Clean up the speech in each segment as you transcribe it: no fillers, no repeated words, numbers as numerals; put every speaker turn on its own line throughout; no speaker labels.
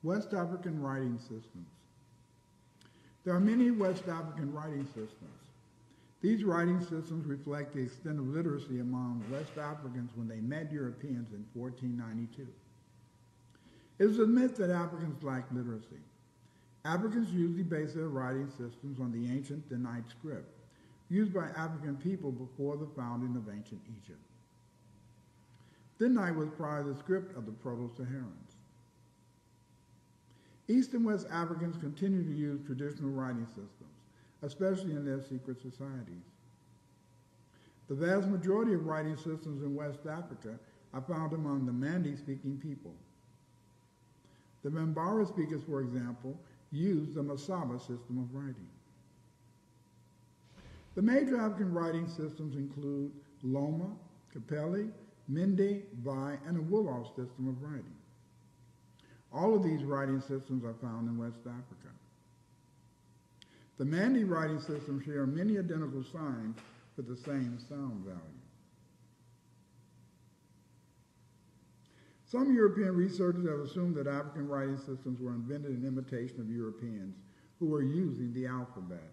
West African writing systems. There are many West African writing systems. These writing systems reflect the extent of literacy among West Africans when they met Europeans in 1492. It is a myth that Africans lack literacy. Africans usually base their writing systems on the ancient Thinite script, used by African people before the founding of ancient Egypt. Thinite was prior to the script of the Proto-Saharans. East and West Africans continue to use traditional writing systems, especially in their secret societies. The vast majority of writing systems in West Africa are found among the Mandi-speaking people. The Bambara speakers, for example, use the Masaba system of writing. The major African writing systems include Loma, Kapeli, Mende, Vai, and a Wolof system of writing. All of these writing systems are found in West Africa. The Mandi writing systems share many identical signs with the same sound value. Some European researchers have assumed that African writing systems were invented in imitation of Europeans who were using the alphabet.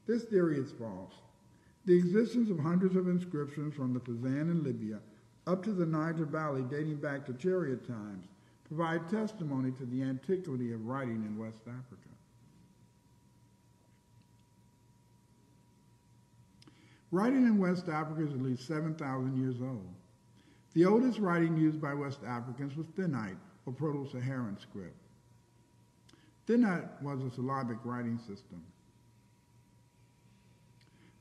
This theory is false. The existence of hundreds of inscriptions from the Fezzan in Libya up to the Niger Valley dating back to chariot times provide testimony to the antiquity of writing in West Africa. Writing in West Africa is at least 7,000 years old. The oldest writing used by West Africans was Thinite, or Proto-Saharan script. Thinite was a syllabic writing system.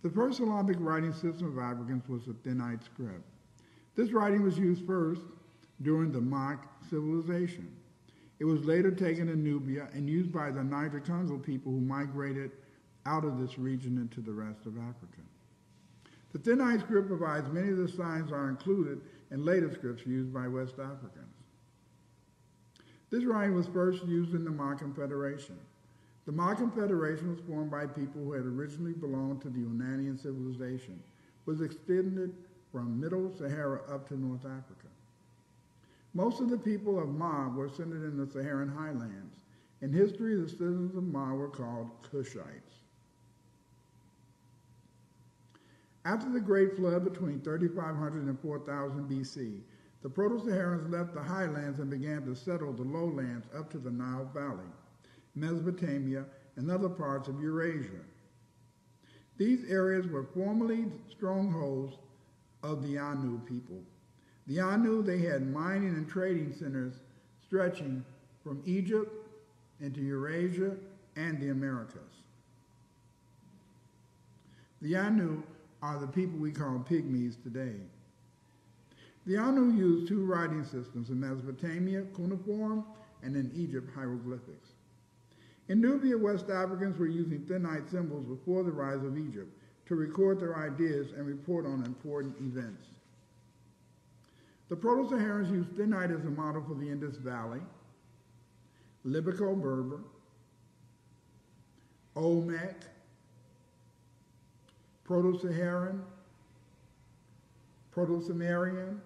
The first syllabic writing system of Africans was the Thinite script. This writing was used first during the Mak civilization. It was later taken to Nubia and used by the Niger-Congo people who migrated out of this region into the rest of Africa. The Thinite script provides many of the signs are included in later scripts used by West Africans. This writing was first used in the Ma Confederation. The Ma Confederation was formed by people who had originally belonged to the Unanian civilization, was extended from Middle Sahara up to North Africa. Most of the people of Ma were centered in the Saharan highlands. In history, the citizens of Ma were called Cushites. After the Great Flood between 3,500 and 4,000 BC, the Proto-Saharans left the highlands and began to settle the lowlands up to the Nile Valley, Mesopotamia, and other parts of Eurasia. These areas were formerly strongholds of the Anu people. The Anu, they had mining and trading centers stretching from Egypt into Eurasia and the Americas. The Anu are the people we call pygmies today. The Anu used two writing systems, in Mesopotamia, cuneiform, and in Egypt, hieroglyphics. In Nubia, West Africans were using Thinite symbols before the rise of Egypt to record their ideas and report on important events. The Proto-Saharans used Thinite as a model for the Indus Valley, Libico-Berber, Olmec, Proto-Saharan, Proto-Sumerian,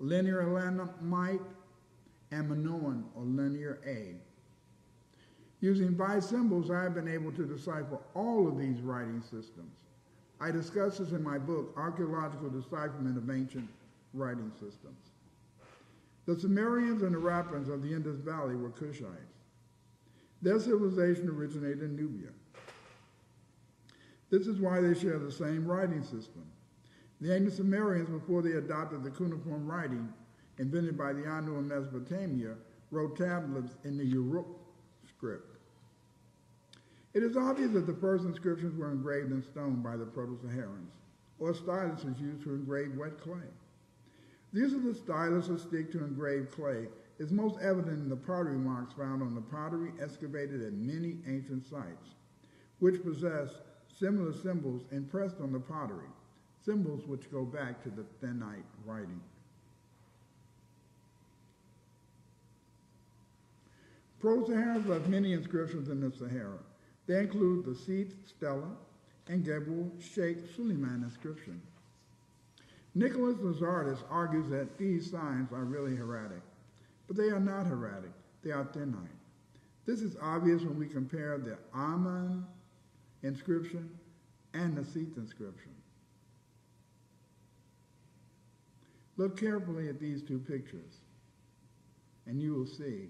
Linear Elamite, and Minoan, or Linear A. Using Vai symbols, I have been able to decipher all of these writing systems. I discuss this in my book, Archaeological Decipherment of Ancient Writing Systems. The Sumerians and Harappans of the Indus Valley were Cushites. Their civilization originated in Nubia. This is why they share the same writing system. The ancient Sumerians, before they adopted the cuneiform writing invented by the Anu in Mesopotamia, wrote tablets in the Uruk script. It is obvious that the first inscriptions were engraved in stone by the Proto-Saharans, or stylus was used to engrave wet clay. The use of the stylus or stick to engrave clay is most evident in the pottery marks found on the pottery excavated at many ancient sites, which possess similar symbols impressed on the pottery, symbols which go back to the Thinite writing. Proto-Saharans left many inscriptions in the Sahara. They include the Seed Stela and Gebel Sheikh Suleiman inscription. Nicholas Lazardus argues that these signs are really hieratic, but they are not hieratic. they are Thinite. This is obvious when we compare the Aman inscription and the Seth inscription. Look carefully at these two pictures, and you will see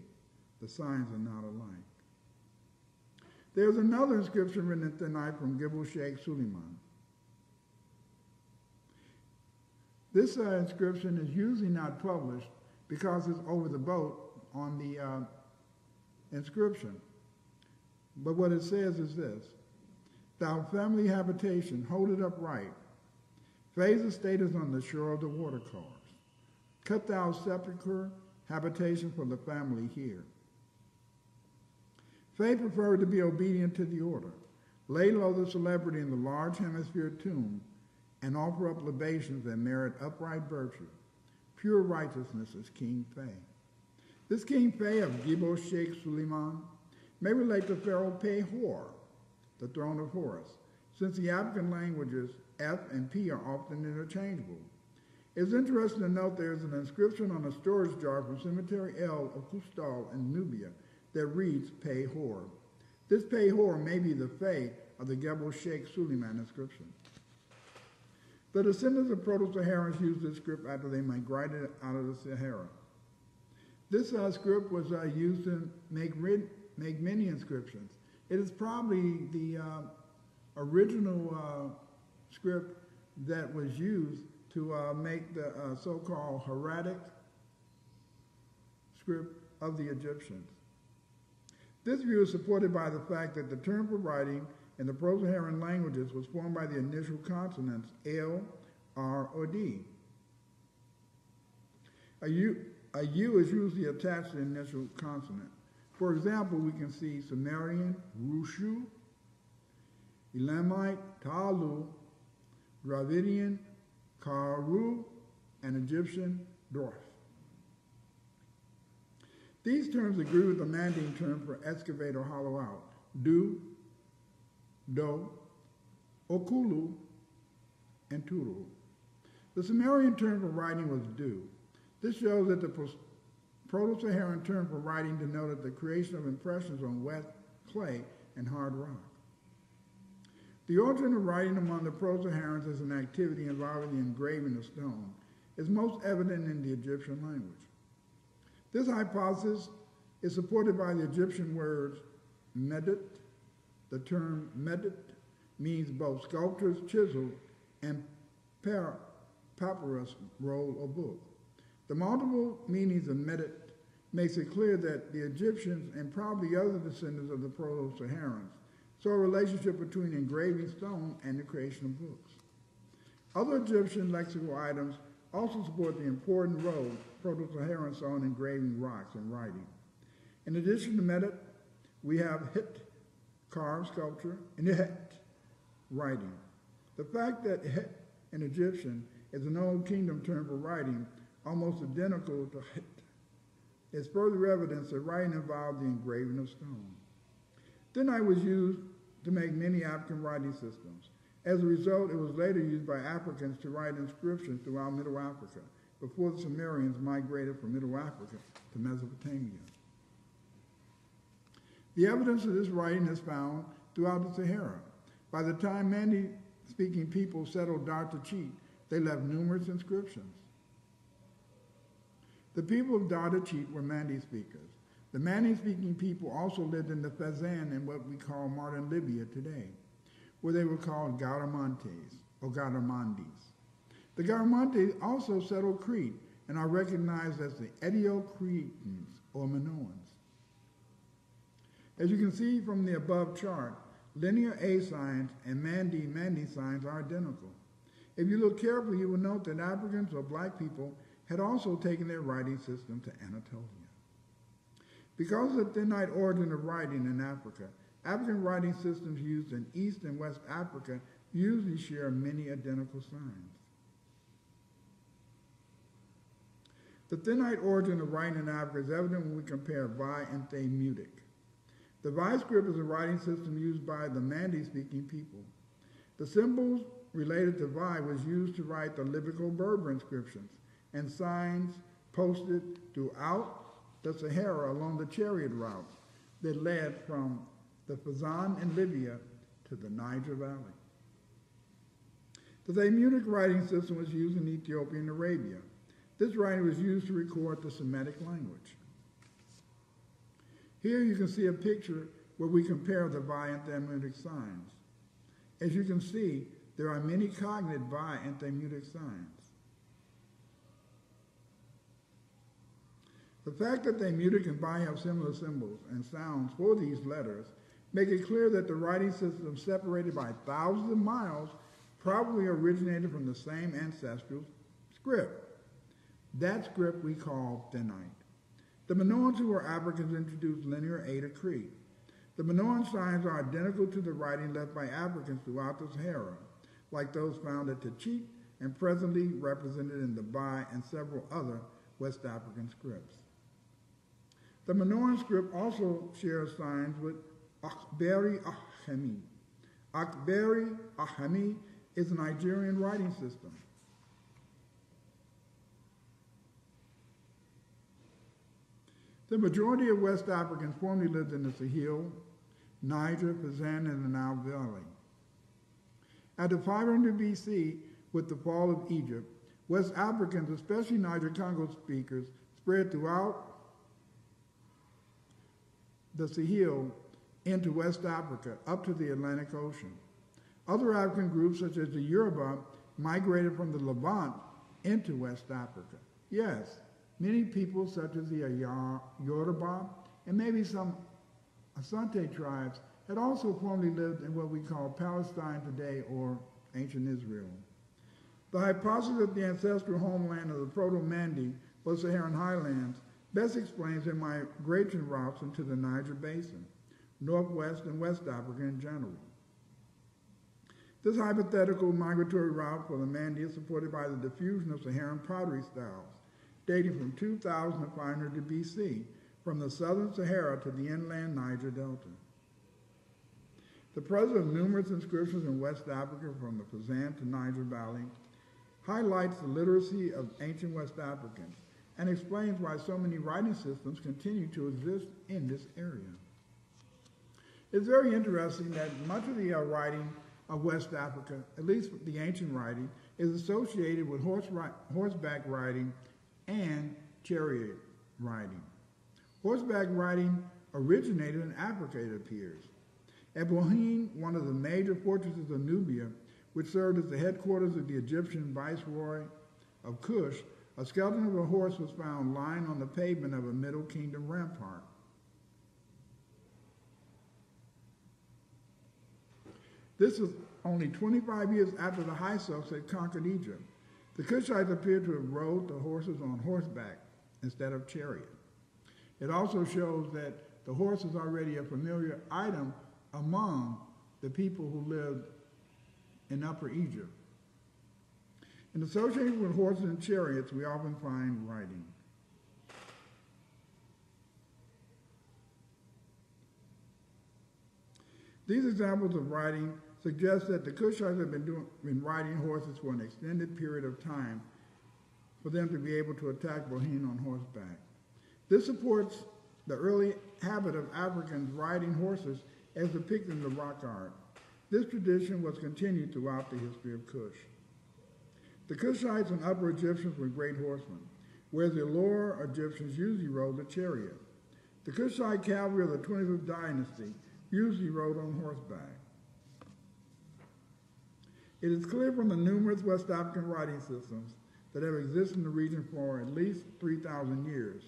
the signs are not alike. There's another inscription written in Thinite from Gibel Sheikh Suleiman. This inscription is usually not published because it's over the boat on the inscription. But what it says is this: "Thou family habitation, hold it upright. Phase the status on the shore of the watercourse. Cut thou sepulchre, habitation for the family here." Faye preferred to be obedient to the order. Lay low the celebrity in the large hemisphere tomb and offer up libations that merit upright virtue. Pure righteousness is King Faye. This King Faye of Gibel Sheikh Suleiman may relate to Pharaoh Pehor, the throne of Horus, since the African languages F and P are often interchangeable. It's interesting to note there is an inscription on a storage jar from Cemetery L of Kustal in Nubia that reads Pehor. This Pehor may be the Faye of the Gibel Sheikh Suleiman inscription. The descendants of Proto-Saharans used this script after they migrated out of the Sahara. This script was used to make many inscriptions. It is probably the original script that was used to make the so-called hieratic script of the Egyptians. This view is supported by the fact that the term for writing in the Proto-Saharan languages was formed by the initial consonants L, R, or D. A U is usually attached to the initial consonant. For example, we can see Sumerian, Rushu, Elamite, Talu, Dravidian, Karu, and Egyptian, Dorf. These terms agree with the Manding term for excavate or hollow out, du, do, okulu, and turu. The Sumerian term for writing was du. This shows that the Proto-Saharan term for writing denoted the creation of impressions on wet clay and hard rock. The origin of writing among the Proto-Saharans as an activity involving the engraving of stone is most evident in the Egyptian language. This hypothesis is supported by the Egyptian words medit. The term medit means both sculptor's chisel and papyrus roll or book. The multiple meanings of medit makes it clear that the Egyptians and probably other descendants of the Proto-Saharans saw a relationship between engraving stone and the creation of books. Other Egyptian lexical items also support the important role Proto-Saharans saw in engraving rocks and writing. In addition to medit, we have hit, carved sculpture, and het, writing. The fact that het in Egyptian is an Old Kingdom term for writing, almost identical to het, is further evidence that writing involved the engraving of stone. Thinite was used to make many African writing systems. As a result, it was later used by Africans to write inscriptions throughout Middle Africa, before the Sumerians migrated from Middle Africa to Mesopotamia. The evidence of this writing is found throughout the Sahara. By the time Mandi-speaking people settled Dar to Cheat, they left numerous inscriptions. The people of Dar to Cheat were Mandi speakers. The Mandi-speaking people also lived in the Fezzan in what we call modern Libya today, where they were called Garamantes or Garamandis. The Garamantes also settled Crete and are recognized as the Edio-Cretans or Minoans. As you can see from the above chart, linear A signs and Mandi signs are identical. If you look carefully, you will note that Africans or black people had also taken their writing system to Anatolia. Because of the Thinite origin of writing in Africa, African writing systems used in East and West Africa usually share many identical signs. The Thinite origin of writing in Africa is evident when we compare Vi and Thamutic. The Vi script is a writing system used by the Mandi-speaking people. The symbols related to Vi was used to write the Libico Berber inscriptions and signs posted throughout the Sahara along the chariot routes that led from the Fezzan in Libya to the Niger Valley. The Thammutic writing system was used in Ethiopia and Arabia. This writing was used to record the Semitic language. Here you can see a picture where we compare the Vi and Thammutic signs. As you can see, there are many cognate Vi and Thammutic signs. The fact that Thammutic and Vi have similar symbols and sounds for these letters make it clear that the writing system, separated by thousands of miles, probably originated from the same ancestral script. That script we call Thinite. The Minoans, who were Africans, introduced linear A to Crete. The Minoan signs are identical to the writing left by Africans throughout the Sahara, like those found at Tachit and presently represented in the Bai and several other West African scripts. The Minoan script also shares signs with Akberi Ahemi. Akberi Ahemi is a Nigerian writing system. The majority of West Africans formerly lived in the Sahel, Niger, Fezzan, and the Nile Valley. After 500 BC, with the fall of Egypt, West Africans, especially Niger-Congo speakers, spread throughout the Sahel into West Africa, up to the Atlantic Ocean. Other African groups, such as the Yoruba, migrated from the Levant into West Africa. Yes, many people, such as the Yoruba and maybe some Asante tribes, had also formerly lived in what we call Palestine today, or ancient Israel. The hypothesis that the ancestral homeland of the Proto-Mandi was Saharan highlands best explains their migration routes into the Niger Basin, Northwest and West Africa in general. This hypothetical migratory route for the Mandi is supported by the diffusion of Saharan pottery styles, dating from 2500 BC, from the southern Sahara to the inland Niger Delta. The presence of numerous inscriptions in West Africa from the Fezzan to Niger Valley highlights the literacy of ancient West Africans and explains why so many writing systems continue to exist in this area. It's very interesting that much of the writing of West Africa, at least the ancient writing, is associated with horseback riding and chariot riding. Horseback riding originated in Africa, it appears. At Bohine, one of the major fortresses of Nubia, which served as the headquarters of the Egyptian viceroy of Kush, a skeleton of a horse was found lying on the pavement of a Middle Kingdom rampart. This was only 25 years after the Hyksos had conquered Egypt. The Kushites appear to have rode the horses on horseback instead of chariot. It also shows that the horse is already a familiar item among the people who lived in Upper Egypt. In association with horses and chariots, we often find writing. These examples of writing suggest that the Kushites have been riding horses for an extended period of time for them to be able to attack Bohine on horseback. This supports the early habit of Africans riding horses as depicted in the rock art. This tradition was continued throughout the history of Kush. The Kushites and Upper Egyptians were great horsemen, whereas the Lower Egyptians usually rode the chariot. The Kushite cavalry of the 25th dynasty usually rode on horseback. It is clear from the numerous West African writing systems that have existed in the region for at least 3,000 years.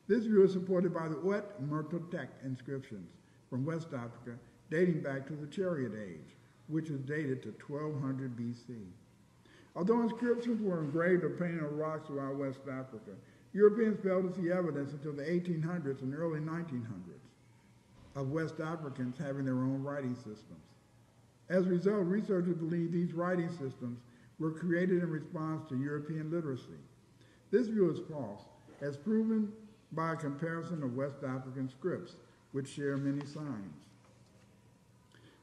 This view is supported by the Oued Mertotek inscriptions from West Africa dating back to the Chariot Age, which is dated to 1200 BC. Although inscriptions were engraved or painted on rocks throughout West Africa, Europeans failed to see evidence until the 1800s and early 1900s of West Africans having their own writing systems. As a result, researchers believe these writing systems were created in response to European literacy. This view is false, as proven by a comparison of West African scripts, which share many signs.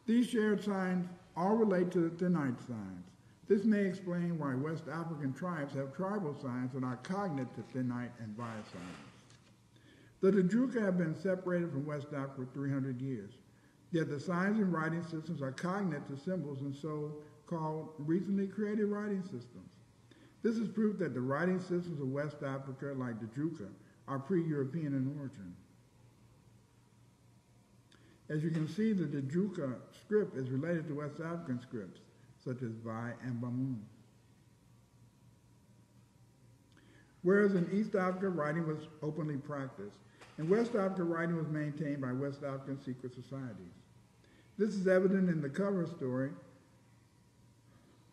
These shared signs all relate to the Thinite signs. This may explain why West African tribes have tribal signs that are cognate to Thinite and Vi signs. The Dadruka have been separated from West Africa for 300 years, yet the signs and writing systems are cognate to symbols in so-called recently created writing systems. This is proof that the writing systems of West Africa, like Dadruka, are pre-European in origin. As you can see, the Dadruka script is related to West African scripts, such as Vai and Bamun. Whereas in East Africa, writing was openly practiced, in West Africa, writing was maintained by West African secret societies. This is evident in the cover story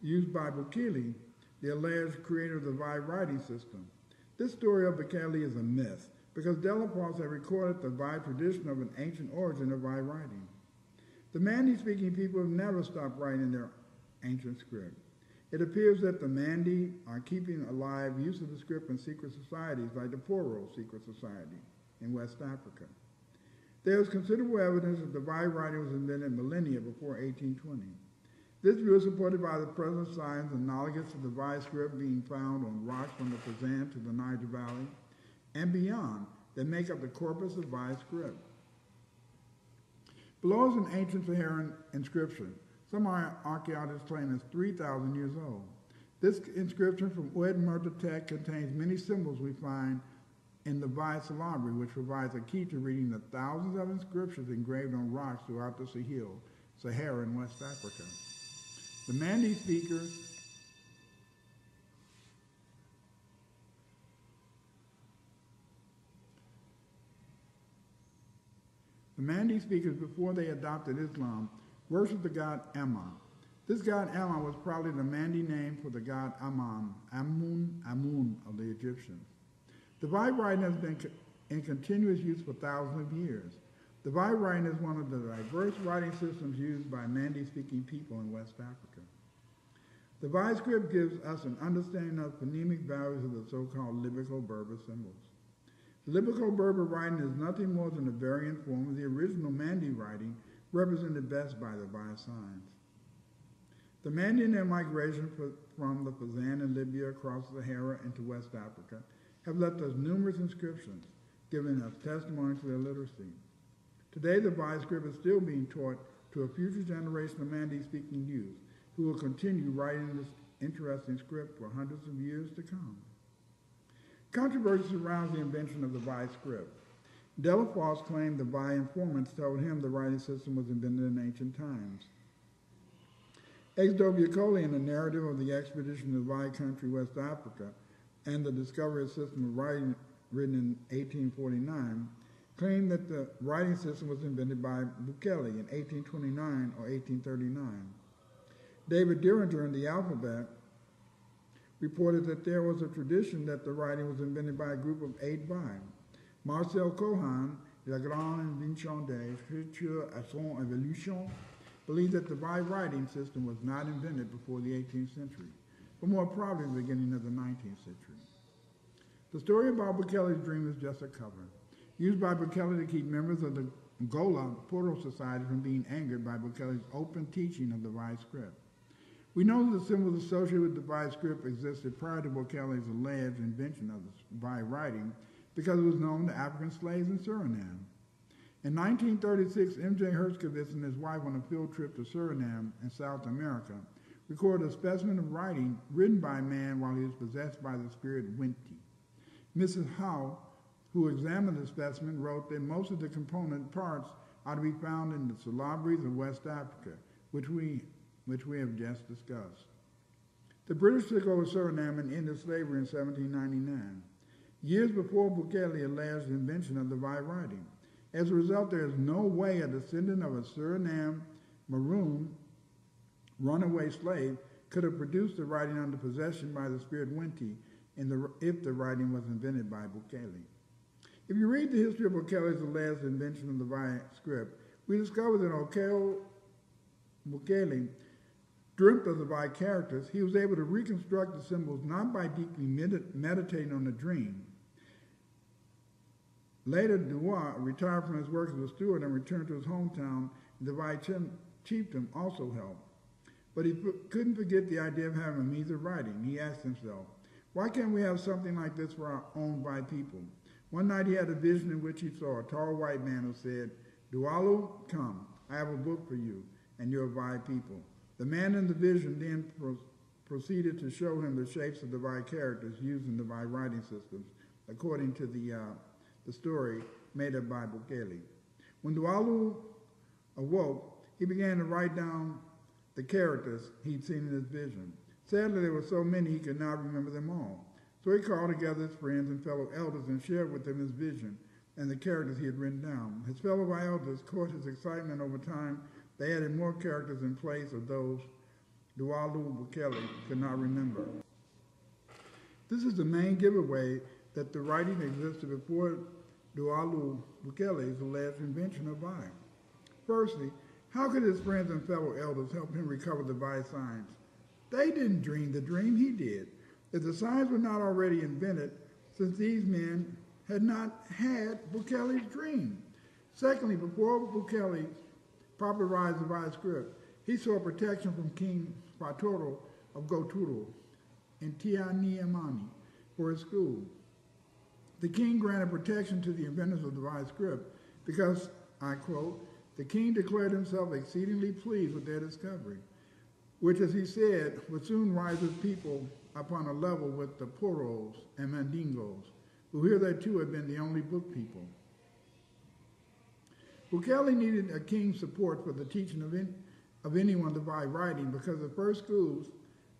used by Bukele, the alleged creator of the Vai writing system. This story of Bukele is a myth, because Delafosse had recorded the Vai tradition of an ancient origin of Vai writing. The Mandi-speaking people have never stopped writing their ancient script. It appears that the Mandi are keeping alive use of the script in secret societies like the Poro secret society in West Africa. There is considerable evidence that the Vai writing was invented millennia before 1820. This view is supported by the present signs analogous to the Vai script being found on rocks from the Fazan to the Niger Valley and beyond that make up the corpus of Vai script. Below is an ancient Saharan inscription. Some archaeologists claim it's 3,000 years old. This inscription from Oued Mertatek contains many symbols we find in the Vai syllabary, which provides a key to reading the thousands of inscriptions engraved on rocks throughout the Sahara in West Africa. The Mandi speakers before they adopted Islam worshipped the god Amma. This god Amma was probably the Mandi name for the god Amun of the Egyptians. The Vai writing has been in continuous use for thousands of years. The Vai writing is one of the diverse writing systems used by Mandi-speaking people in West Africa. The Vai script gives us an understanding of phonemic values of the so-called Libico-Berber symbols. The Libico-Berber writing is nothing more than a variant form of the original Mandi writing, represented best by the Vai signs. The Mandi and their migration from the Fazan in Libya across the Sahara into West Africa have left us numerous inscriptions, giving us testimony to their literacy. Today, the Vai script is still being taught to a future generation of Mandi-speaking youth who will continue writing this interesting script for hundreds of years to come. Controversy surrounds the invention of the Vai script. Delafosse claimed the Vai informants told him the writing system was invented in ancient times. Ex-Doviacoli, in the narrative of the expedition to the Vai country, West Africa, and the discovery of a system of writing written in 1849, claimed that the writing system was invented by Bukele in 1829 or 1839. David Diringer in The Alphabet reported that there was a tradition that the writing was invented by a group of 8 Vai. Marcel Cohan, La Grande Invention des Écritures à son Évolution, believed that the Vai writing system was not invented before the 18th century, but more probably the beginning of the 19th century. The story about Bukele's dream is just a cover, used by Bukele to keep members of the Gola Poro Society from being angered by Bukele's open teaching of the Vai script. We know that the symbols associated with the Vai script existed prior to Bukele's alleged invention of the Vai writing because it was known to African slaves in Suriname. In 1936, M.J. Herskovitz and his wife on a field trip to Suriname in South America recorded a specimen of writing written by a man while he was possessed by the spirit Winti. Mrs. Howe, who examined the specimen, wrote that most of the component parts are to be found in the syllabaries of West Africa, which we have just discussed. The British took over Suriname and ended slavery in 1799, years before Bukele alleged the invention of the Vai writing. As a result, there is no way a descendant of a Suriname maroon runaway slave could have produced the writing under possession by the spirit Winti if the writing was invented by Bukele. If you read the history of Bukele's alleged invention of the Vai script, we discover that Bukele dreamt of the Vai characters. He was able to reconstruct the symbols not by deeply meditating on the dream. Later, Dubois retired from his work as a steward and returned to his hometown. The Vai chieftain also helped. But he couldn't forget the idea of having a means of writing. He asked himself, why can't we have something like this for our own Vai people? One night he had a vision in which he saw a tall white man who said, "Dualu, come, I have a book for you and your Vai people." The man in the vision then proceeded to show him the shapes of the Vai characters used in the Vai writing systems, according to the story made up by Bukele. When Dualu awoke, he began to write down the characters he'd seen in his vision. Sadly, there were so many he could not remember them all. So he called together his friends and fellow elders and shared with them his vision and the characters he had written down. His fellow elders caught his excitement over time. They added more characters in place of those Dualu Bukele could not remember. This is the main giveaway that the writing existed before Dualu Bukele's alleged invention of Vai. Firstly, how could his friends and fellow elders help him recover the Vai signs? They didn't dream the dream, he did. If the signs were not already invented, since these men had not had Bukele's dream. Secondly, before Bukele popularized the Vai script, he saw protection from King Fatoro of Goturo in Tianiamani for his school. The king granted protection to the inventors of the Vai script because, I quote, "The king declared himself exceedingly pleased with their discovery, which, as he said, would soon rise his people upon a level with the Poros and Mandingos, who hitherto had been the only book people." Bukele needed a king's support for the teaching of anyone the Vai writing because the first schools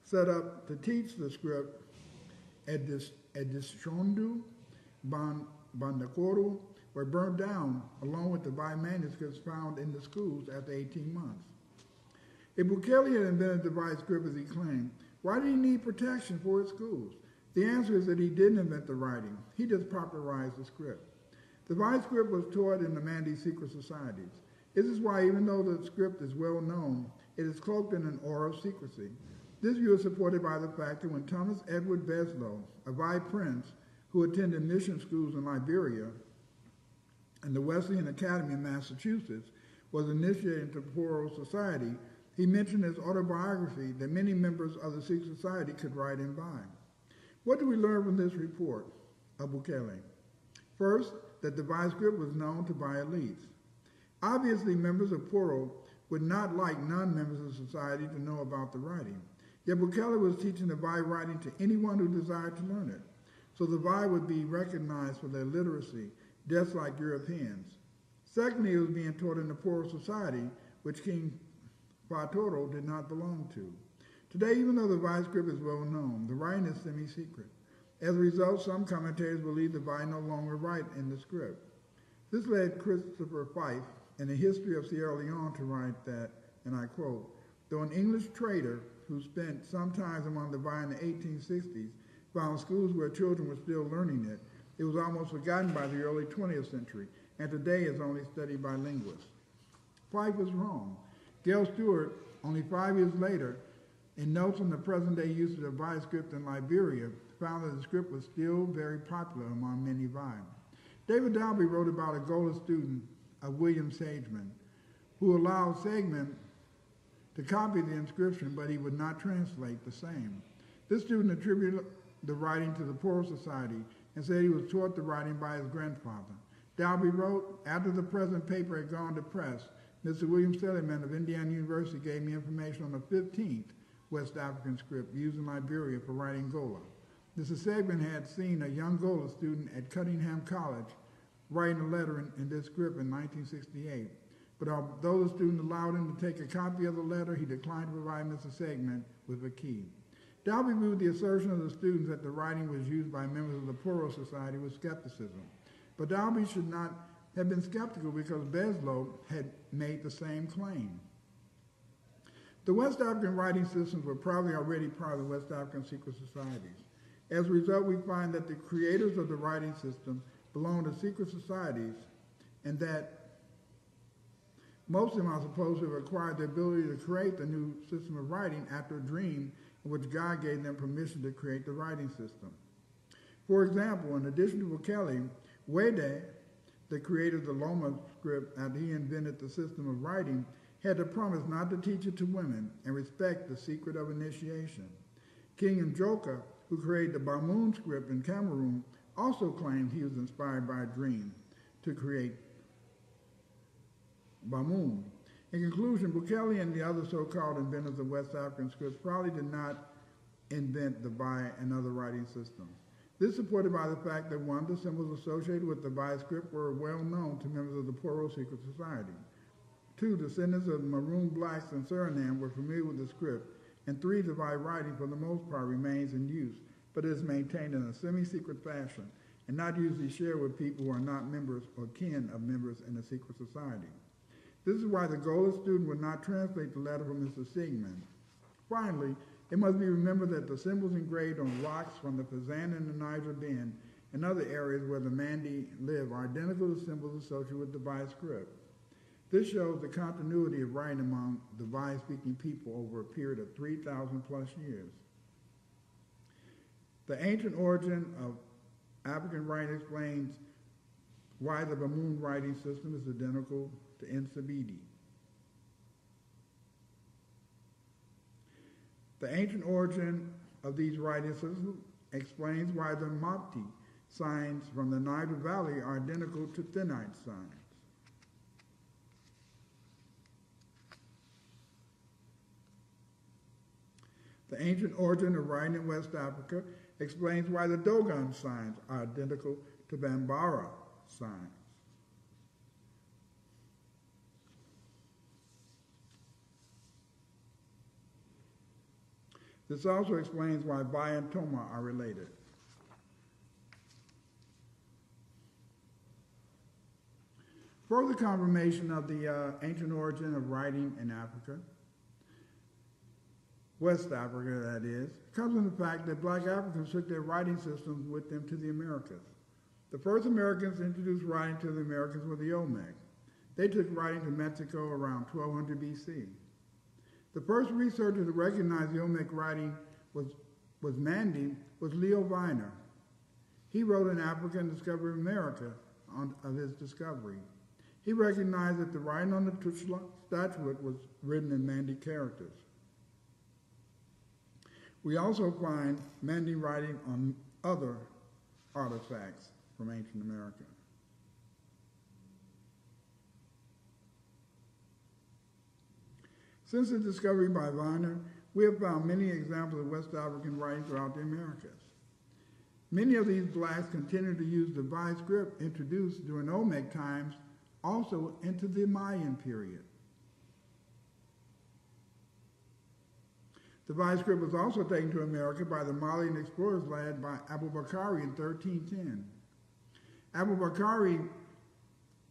set up to teach the script at Disshondu, Bandakoru, were burned down along with the Vai manuscripts found in the schools after 18 months. If Bukele had invented the Vai script as he claimed, why did he need protection for his schools? The answer is that he didn't invent the writing. He just popularized the script. The Vai script was taught in the Mandi secret societies. This is why, even though the script is well known, it is cloaked in an aura of secrecy. This view is supported by the fact that when Thomas Edward Beslow, a Vai prince who attended mission schools in Liberia and the Wesleyan Academy in Massachusetts, was initiated into Poro society, he mentioned in his autobiography that many members of the secret society could write in Vai. What do we learn from this report of Bukele? First, that the Vai script was known to Vai elites. Obviously, members of Poro would not like non-members of society to know about the writing. Yet Bukele was teaching the Vai writing to anyone who desired to learn it. So the Vai would be recognized for their literacy, just like Europeans. Secondly, it was being taught in the Poro society, which King Fatoro did not belong to. Today, even though the Vai script is well known, the writing is semi-secret. As a result, some commentators believe the Vai no longer write in the script. This led Christopher Fife, in the history of Sierra Leone, to write that, and I quote, "Though an English trader who spent some time among the Vai in the 1860s found schools where children were still learning it, it was almost forgotten by the early 20th century, and today is only studied by linguists." Fife was wrong. Gail Stewart, only 5 years later, in notes on the present-day use of the Vai script in Liberia, found that the script was still very popular among many Vai. David Dalby wrote about a Gola student of William Sageman, who allowed Sageman to copy the inscription, but he would not translate the same. This student attributed the writing to the Poro Society and said he was taught the writing by his grandfather. Dalby wrote, "After the present paper had gone to press, Mr. William Seligman of Indiana University gave me information on the 15th West African script used in Liberia for writing Gola. Mr. Seligman had seen a young Gola student at Cunningham College writing a letter in this script in 1968. But although the student allowed him to take a copy of the letter, he declined to provide Mr. Seligman with a key." Dalby viewed the assertion of the students that the writing was used by members of the Poro Society with skepticism. But Dalby should not have been skeptical because Beslow had made the same claim. The West African writing systems were probably already part of the West African secret societies. As a result, we find that the creators of the writing system belong to secret societies and that most of them are supposed to have acquired the ability to create the new system of writing after a dream in which God gave them permission to create the writing system. For example, in addition to Bukele, Wede, the creator of the Loma script after he invented the system of writing, had to promise not to teach it to women and respect the secret of initiation. King Njoka, who created the Bamoun script in Cameroon, also claimed he was inspired by a dream to create Bamoon. In conclusion, Bukele and the other so-called inventors of West African scripts probably did not invent the Bai and other writing systems. This is supported by the fact that one, the symbols associated with the Bai script were well known to members of the Poro secret society. Two, descendants of Maroon blacks in Suriname were familiar with the script. And three, the Bai writing for the most part remains in use, but is maintained in a semi-secret fashion and not usually shared with people who are not members or kin of members in a secret society. This is why the Gola student would not translate the letter from Mr. Sigmund. Finally, it must be remembered that the symbols engraved on rocks from the Fazan and the Niger Bend and other areas where the Mandi live are identical to symbols associated with the Bai script. This shows the continuity of writing among the Bai-speaking people over a period of 3,000 plus years. The ancient origin of African writing explains why the Bamoon writing system is identical to Nsabidi. The ancient origin of these writing systems explains why the Mopti signs from the Niger Valley are identical to Thinite signs. The ancient origin of writing in West Africa explains why the Dogon signs are identical to Bambara signs. This also explains why Bai and Toma are related. Further confirmation of the ancient origin of writing in Africa, West Africa that is, comes from the fact that black Africans took their writing systems with them to the Americas. The first Americans introduced writing to the Americans were the Olmec. They took writing to Mexico around 1200 BC. The first researcher to recognize the Olmec writing was Mandi, was Leo Viner. He wrote in Africa and discovered America of his discovery. He recognized that the writing on the statuette was written in Mandi characters. We also find Mandi writing on other artifacts from ancient America. Since the discovery by Viner, we have found many examples of West African writing throughout the Americas. Many of these blacks continue to use the Bai script introduced during Olmec times also into the Mayan period. The Bai script was also taken to America by the Malian explorers led by Abu Bakari in 1310. Abu Bakari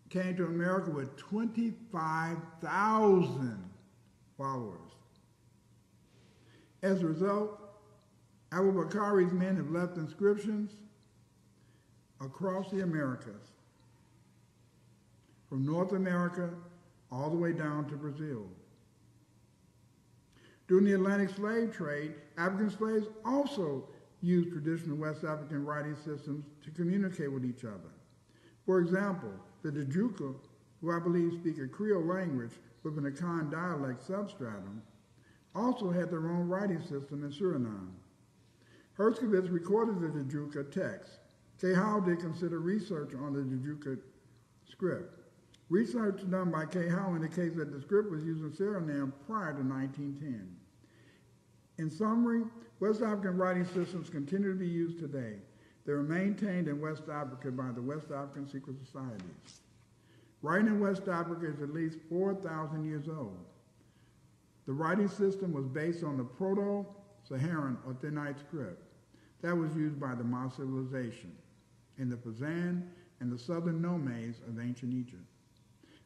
came to America with 25,000 followers. As a result, Abu Bakari's men have left inscriptions across the Americas, from North America all the way down to Brazil. During the Atlantic slave trade, African slaves also used traditional West African writing systems to communicate with each other. For example, the Dajuka, who I believe speak a Creole language with an Akan dialect substratum, also had their own writing system in Suriname. Herskovitz recorded the Dajuka text. Cahill did consider research on the Dajuka script. Research done by Cahill indicates that the script was used in Suriname prior to 1910. In summary, West African writing systems continue to be used today. They were maintained in West Africa by the West African secret societies. Writing in West Africa is at least 4,000 years old. The writing system was based on the Proto-Saharan or Thinite script that was used by the Ma civilization in the Fazan and the southern nomes of ancient Egypt.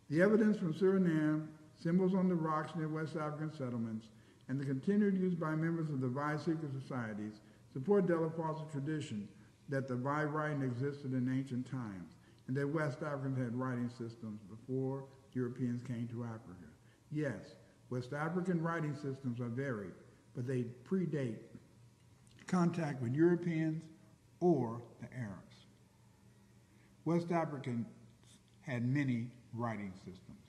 The evidence from Suriname, symbols on the rocks near West African settlements, and the continued use by members of the Vai secret societies support Delafosse tradition that the Vai writing existed in ancient times and that West Africans had writing systems before Europeans came to Africa. Yes, West African writing systems are varied, but they predate contact with Europeans or the Arabs. West Africans had many writing systems.